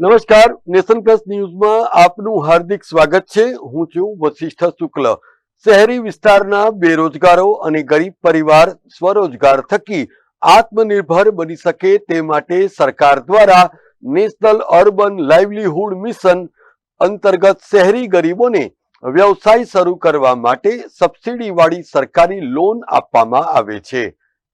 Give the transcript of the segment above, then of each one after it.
નમસ્કાર, nation plus ન્યૂઝમાં આપનું હાર્દિક સ્વાગત છે। હું છું વશિષ્ઠ શુક્લ। શહેરી વિસ્તારના બેરોજગારો અને ગરીબ પરિવાર સ્વરોજગાર થકી આત્મનિર્ભર બની શકે તે માટે સરકાર દ્વારા નેશનલ અર્બન લાઇવલીહુડ મિશન અંતર્ગત શહેરી ગરીબોને વ્યવસાય શરૂ કરવા માટે સબસિડીવાળી સરકારી લોન આપવામાં આવે છે।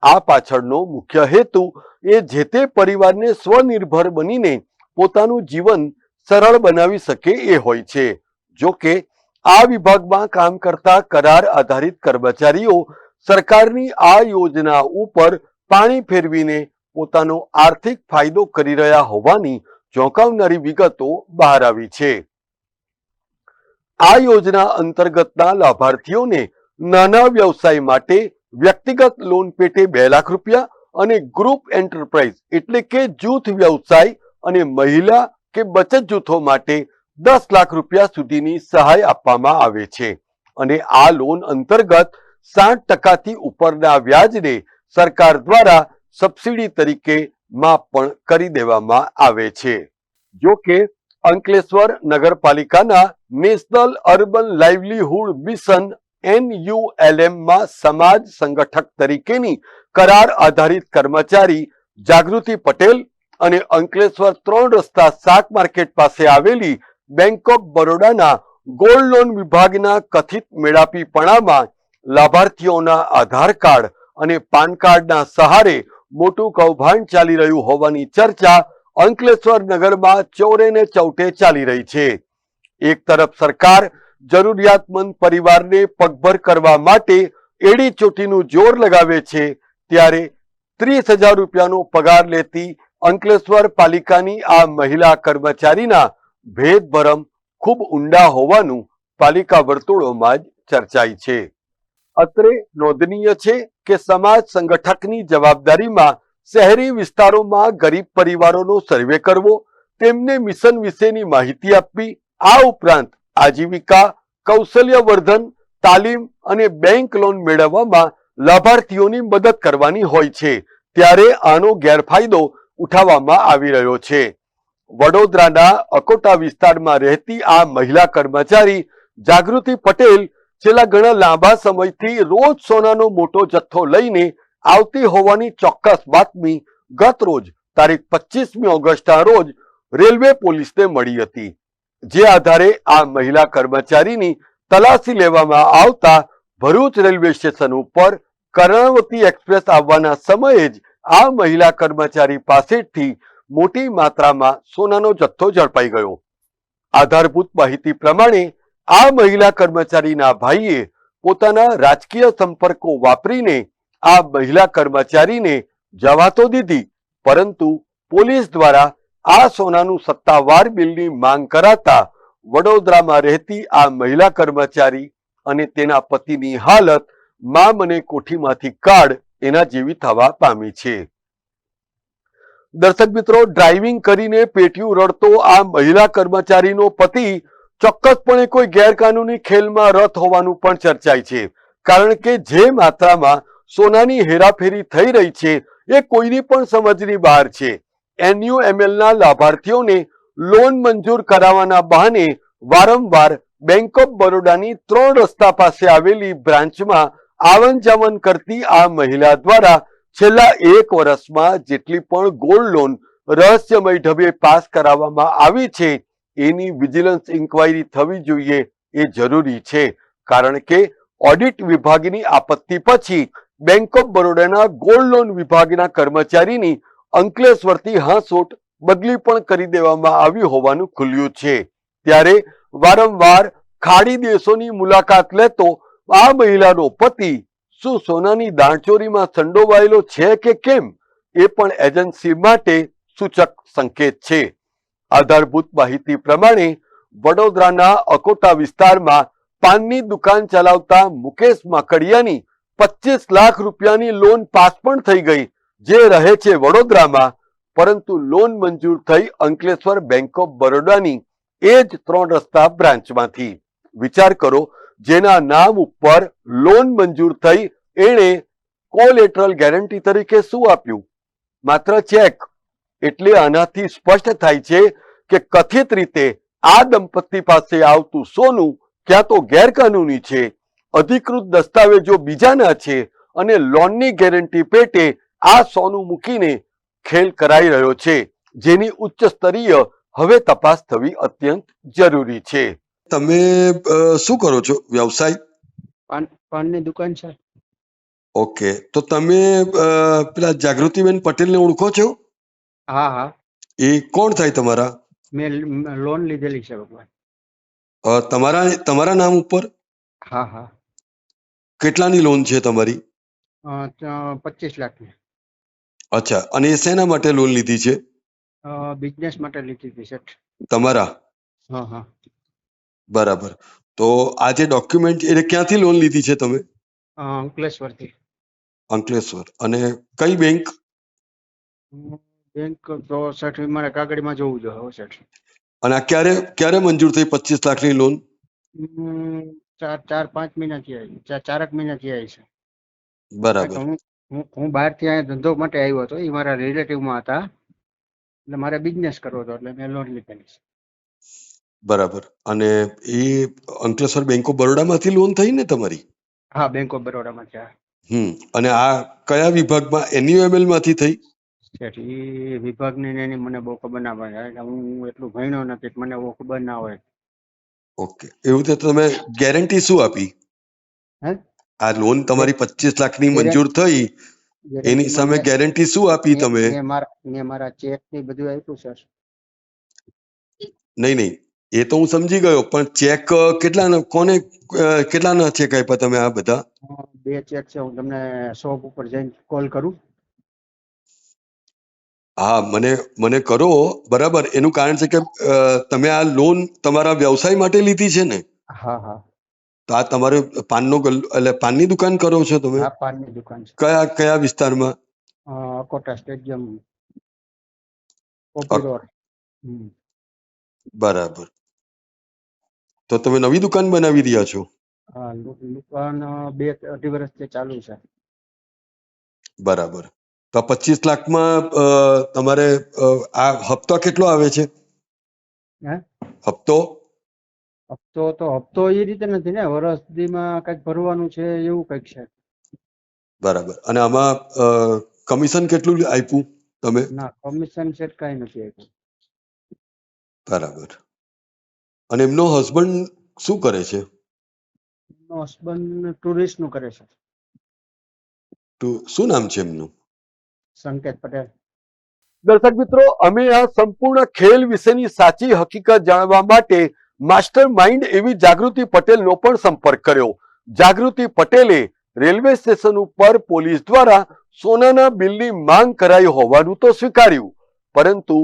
આ પાછળનો મુખ્ય હેતુ એ જે તે પરિવારને સ્વનિર્ભર બનીને પોતાનું જીવન સરળ બનાવી શકે એ હોય છે। જો કે આ વિભાગમાં કામ કરતા કરાર આધારિત કર્મચારીઓ સરકારની આ યોજના ઉપર પાણી ફેરવીને પોતાનો આર્થિક ફાયદો કરી રહ્યા હોવાની ચોંકાવનારી વિગતો બહાર આવી છે। આ યોજના અંતર્ગતના લાભાર્થીઓને નાના વ્યવસાય માટે વ્યક્તિગત લોન પેટે 2 લાખ રૂપિયા અને ગ્રુપ એન્ટરપ્રાઇઝ એટલે કે જૂથ વ્યવસાય અને મહિલા કે બચત જૂથો માટે 10 લાખ રૂપિયા સુધીની સહાય આપવામાં આવે છે અને આ લોન અંતર્ગત 60% થી ઉપરના વ્યાજને સરકાર દ્વારા સબસિડી તરીકે માફ પણ કરી દેવામાં આવે છે। જો કે અંકલેશ્વર નગરપાલિકાના national urban livelihood mission NULM માં સમાજ સંગઠક તરીકેની કરાર આધારિત કર્મચારી જાગૃતિ પટેલ અને અંકલેશ્વર 3 રસ્તા શાક માર્કેટ પાસે આવેલી બેંક ઓફ બરોડાના ગોલ્ડ લોન વિભાગના કથિત મેળાપીપણામાં લાભાર્થીઓના આધાર કાર્ડ અને પાન કાર્ડના સહારે મોટું કૌભાંડ ચાલી રહ્યું હોવાની ચર્ચા અંકલેશ્વર નગરમાં ચોરે ને ચૌટે ચાલી રહી છે। એક તરફ સરકાર જરૂરિયાતમંદ પરિવારને પગભર કરવા માટે એડી ચોટીનું જોર લગાવે છે, ત્યારે 30,000 રૂપિયાનો પગાર લેતી અંકલેશ્વર પાલિકાની આ મહિલા કર્મચારીના ભેદભરમ ખૂબ ઊંડા હોવાનું પાલિકા વર્તુળોમાં જ ચર્ચાય છે। અત્રે નોંધનીય છે કે સમાજ સંગઠકની જવાબદારીમાં શહેરી વિસ્તારોમાં ગરીબ પરિવારોનો સર્વે કરવો, તેમને મિશન વિશેની માહિતી આપવી, આ ઉપરાંત આજીવિકા, કૌશલ્યવર્ધન, તાલીમ અને બેંક લોન મેળવવામાં લાભાર્થીઓની મદદ કરવાની હોય છે, ત્યારે આનો ગેરફાયદો ઉઠાવવામાં આવી રહ્યો છે। વડોદરાના અકોટા વિસ્તારમાં રહેતી આ મહિલા કર્મચારી જાગૃતિ પટેલ છેલ્લા ઘણા લાંબા સમયથી રોજ સોનાનો મોટો જથ્થો લઈને આવતી હોવાની ચોક્કસ બાતમી ગત રોજ તારીખ 25મી ઓગસ્ટના રોજ રેલવે પોલીસને મળી હતી, જે આધારે આ મહિલા કર્મચારીની તલાશી લેવામાં આવતા ભરૂચ રેલવે સ્ટેશન ઉપર કર્ણાવતી એક્સપ્રેસ આવવાના સમયે જ આ મહિલા કર્મચારી પાસેથી મોટી માત્રામાં સોનાનો જથ્થો ઝડપાઈ ગયો। આધારભૂત માહિતી પ્રમાણે આ મહિલા કર્મચારીના ભાઈએ પોતાના રાજકીય સંપર્કો વાપરીને આ મહિલા કર્મચારીને જવા તો દીધી, પરંતુ પોલીસ દ્વારા આ સોનાનું સત્તાવાર બિલની માંગ કરાતા વડોદરામાં રહેતી આ મહિલા કર્મચારી અને તેના પતિની હાલત મા મને કોઠીમાંથી કાઢ એના જેવી થવા પામી છે। દર્શક મિત્રો, ડ્રાઇવિંગ કરીને પેટીયું રડતો આ મહિલા કર્મચારીનો પતિ ચોક્કસપણે કોઈ ગેરકાનૂની ખેલમાં રત હોવાનું પણ ચર્ચાય છે, કારણ કે જે માત્રામાં સોનાની હેરાફેરી થઈ રહી છે એ કોઈની પણ સમજની બહાર છે। NUMLના લાભાર્થીઓને લોન મંજૂર કરાવવાના બહાને વારંવાર બેંક ઓફ બરોડાની 3 રસ્તા પાસે આવેલી બ્રાન્ચમાં આવન જાવન કરતી આ મહિલા દ્વારા છેલ્લા 1 વર્ષમાં જેટલી પણ ગોલ્ડ લોન રહસ્યમય ઢબે પાસ કરાવવામાં આવી છે એની વિજિલન્સ ઇન્ક્વાયરી થવી જોઈએ એ જરૂરી છે, કારણ કે ઓડિટ વિભાગની આપત્તિ પછી બેંક ઓફ બરોડાના ગોલ્ડ લોન વિભાગના કર્મચારીની અંકલેશ્વરથી હાંસોટ બદલી પણ કરી દેવામાં આવી હોવાનું ખુલ્યું છે। ત્યારે વારંવાર ખાડી દેશોની મુલાકાત લેતો આ મહિલાનો પતિ શું સોનાની દાણચોરીમાં સંડોવાયેલો છે કે કેમ એ પણ એજન્સી માટે સૂચક સંકેત છે। આધારભૂત માહિતી પ્રમાણે વડોદરાના અકોટા વિસ્તારમાં પાનની દુકાન ચલાવતા મુકેશ માકડિયાની 25 લાખ રૂપિયાની લોન પાસ પણ થઈ ગઈ, જે રહે છે વડોદરામાં, પરંતુ લોન મંજૂર થઈ અંકલેશ્વર બેંક ઓફ બરોડાની એ જ 3 રસ્તા બ્રાન્ચમાંથી। વિચાર કરો, જેના નામ ઉપર લોન મંજૂર થઈ એણે કોલેટરલ ગેરંટી તરીકે શું આપ્યું? માત્ર ચેક। એટલે આનાથી સ્પષ્ટ થાય છે કે કથિત રીતે આ દંપતી પાસે આવતું સોનું ક્યાં તો ગેરકાનૂની છે, અધિકૃત દસ્તાવેજો બીજાના છે અને લોનની ગેરંટી પેટે આ સોનું મૂકીને ખેલ કરાઈ રહ્યો છે, જેની ઉચ્ચ સ્તરીય હવે તપાસ થવી અત્યંત જરૂરી છે. તમે શું કરો છો વ્યવસાય? પાનની દુકાન છે. ઓકે, તો તમે પેલા જાગૃતિબેન પટેલને ઓળખો છો? હા હા, એ કોણ થાય તમારા? મેં લોન લીધેલી છે ભગવાન. તમારા નામ ઉપર? હા હા. કેટલાની લોન છે તમારી? 25 લાખની. અચ્છા, અને એ શેના માટે લોન લીધી છે? બિઝનેસ માટે લીધી હતી શેઠ. તમારા? હા હા. બરાબર. તો આ જે ડોક્યુમેન્ટ એટલે ક્યાંથી લોન લીધી છે તમે? અંકલેશ્વરથી. અંકલેશ્વર. અને કઈ બેંક? બેંક તો શેઠ મારે કાગળમાં જોવું જોઈએ શેઠ. અને આ ક્યારે ક્યારે મંજૂર થઈ 25 લાખની લોન? 4-5 મહિનાથી આવી, 4 મહિનાથી આવી છે. બરાબર. હું બહારથી અહીંયા ધંધો માટે આવ્યો હતો, એ મારા રિલેટિવમાં હતા, એટલે મારે બિઝનેસ કરવો હતો એટલે મેં લોન લીધેલી છે. બરાબર. અને એ અંકલેશ્વર બેંક ઓફ બરોડામાંથી લોન થઈ ને તમારી? હા, બેંક ઓફ બરોડામાં છે. અને આ કયા વિભાગમાં? એનયુએમએલ માંથી થઈ? શેઠ એ વિભાગની ને એની મને બહુ ખબર ના પડે, હું એટલું ભણ્યો નથી, મને બહુ ખબર ના હોય. ઓકે, એવું તો તમે ગેરંટી શું આપી? હે, આ લોન તમારી 25 લાખની મંજૂર થઈ, એની સામે ગેરંટી શું આપી તમે? મેં મારા ચેક ની બધું આપ્યું સર. નહીં, એ તો હું સમજી ગયો, પણ ચેક કેટલાના, કોને કેટલાના ચેક આપ્યા તમે આ બધા? 2 ચેક છે, હું તમને શોપ ઉપર જઈને કોલ કરું. હા, મને કરો. બરાબર. એનું કારણ છે કે તમે આ લોન તમારા વ્યવસાય માટે લીધી છે ને? હા હા. તો આ તમારે પાનનો એટલે પાનની દુકાન કરો છો તમે? હા, પાનની દુકાન છે. કયા વિસ્તારમાં? Akota stadium, copy road. બરાબર. તો તમે નવી દુકાન બનાવી રહ્યા છો? હા, દુકાન 2-2.5 વર્ષથી ચાલુ છે. બરાબર. તો 25 લાખમાં તમારે આ હપ્તો કેટલો આવે છે? હપ્તો હપ્તો એ રીતે નથી ને, વર્ષ દીમાં કઈક ભરવાનું છે એવું કઈક છે. બરાબર. અને આમાં કમિશન કેટલું આપ્યું તમે? ના, કમિશન સેટ કઈ નથી આપ્યું. બરાબર. અને એમનો હસબન્ડ શું કરે છે? એમનો હસબન્ડ ટુરિસ્ટ નું કરે છે. શું નામ છે એમનું? સંકેત પટેલ. દર્શક મિત્રો, અમે આ સંપૂર્ણ ખેલ વિશેની સાચી હકીકત જાણવા માટે માસ્ટર માઇન્ડ એવી જાગૃતિ પટેલનો પણ સંપર્ક કર્યો. જાગૃતિ પટેલે રેલવે સ્ટેશન ઉપર પોલીસ દ્વારા સોનાના બિલની માંગ કરાઈ હોવાનું તો સ્વીકાર્યું, પરંતુ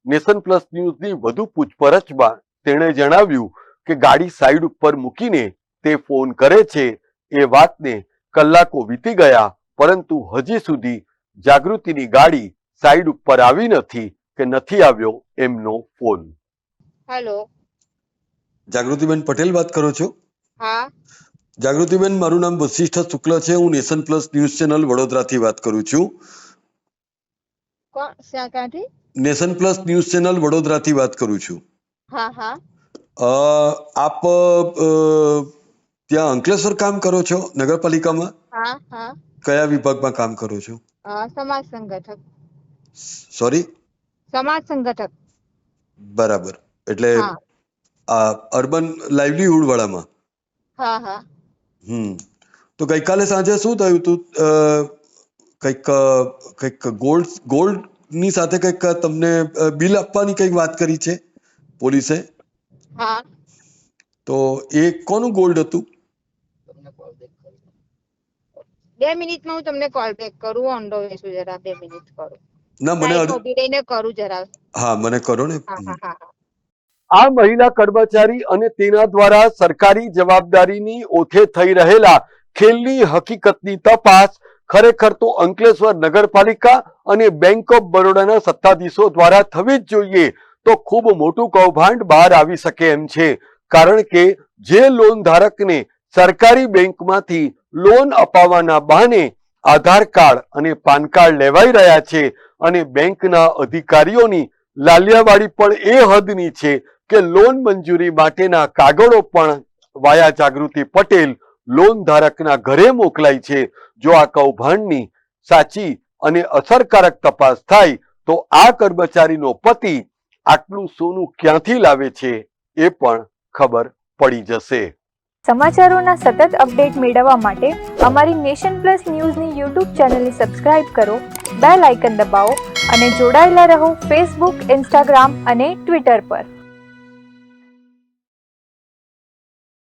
નેશન પ્લસ ન્યૂઝની વધુ પૂછપરછમાં તેણે જણાવ્યું કે ગાડી સાઈડ ઉપર મૂકીને તે ફોન કરે છે. એ વાતને કલાકો વીતી ગયા, પરંતુ હજી સુધી જાગૃતિની ગાડી સાઈડ ઉપર આવી નથી કે નથી આવ્યો એમનો ફોન. હેલો, જાગૃતિબેન પટેલ વાત કરો છો? હા. જાગૃતિબેન, મારું નામ વશિષ્ઠ શુક્લ છે. હું નેશન પ્લસ ન્યૂઝ ચેનલ વડોદરાથી વાત કરું છું. કોણ ક્યાંથી? નેશન પ્લસ ન્યૂઝ ચેનલ વડોદરાથી વાત કરું છું. હા હા. આપ ત્યાં અંકલેશ્વર કામ કરો છો, નગરપાલિકામાં? હા હા. કયા વિભાગમાં કામ કરો છો? સમાજ સંગઠક. સોરી? સમાજ સંગઠક. બરાબર. એટલે હા અર્બન લાઇવલીહુડ વાળામાં? હા હા. તો ગઈકાલે સાંજે શું થયું હતું? કંઈક ગોલ્ડ ની સાથે કંઈક તમને બિલ આપવાની કંઈક વાત કરી છે પોલીસે? હા. તો એ કોનું ગોલ્ડ હતું? 2 મિનિટમાં હું તમને કોલ બેક કરું. ઓન ધ વે છું, જરા 2 મિનિટ કરું. ના, મને સાઈડમાં ઉભી રહીને કરું જરા. હા, મને કરો ને. હા હા હા. આ મહિલા કર્મચારી અને તેના દ્વારા સરકારી જવાબદારીની ઓથે થઈ રહેલા ખેલની હકીકતની તપાસ ખરેખર તો અંકલેશ્વર નગરપાલિકા અને બેંક ઓફ બરોડાના સત્તાધીશો દ્વારા થવી જ જોઈએ, તો ખૂબ મોટું કૌભાંડ બહાર આવી શકે એમ છે. કારણ કે જે લોન ધારકને સરકારી બેંકમાંથી લોન અપાવવાના બહાને આધાર કાર્ડ અને પાન કાર્ડ લેવાઈ રહ્યા છે અને બેંકના અધિકારીઓની લાલિયાવાડી પણ એ હદની છે કે લોન મંજૂરી માટેના કાગળો પણ વાયા જાગૃતિ પટેલ લોન ધારકના ઘરે મોકલાય છે. જો આ કૌભાંડની સાચી અને અસરકારક તપાસ થાય તો આ કર્મચારીનો પતિ આટલું સોનું ક્યાંથી લાવે છે એ પણ ખબર પડી જશે. સમાચારોના સતત અપડેટ મેળવવા માટે અમારી નેશન પ્લસ ન્યૂઝની યુટ્યુબ ચેનલને સબસ્ક્રાઇબ કરો, બેલ આઇકન દબાવો અને જોડાયેલા રહો ફેસબુક, ઇન્સ્ટાગ્રામ અને ટ્વિટર પર.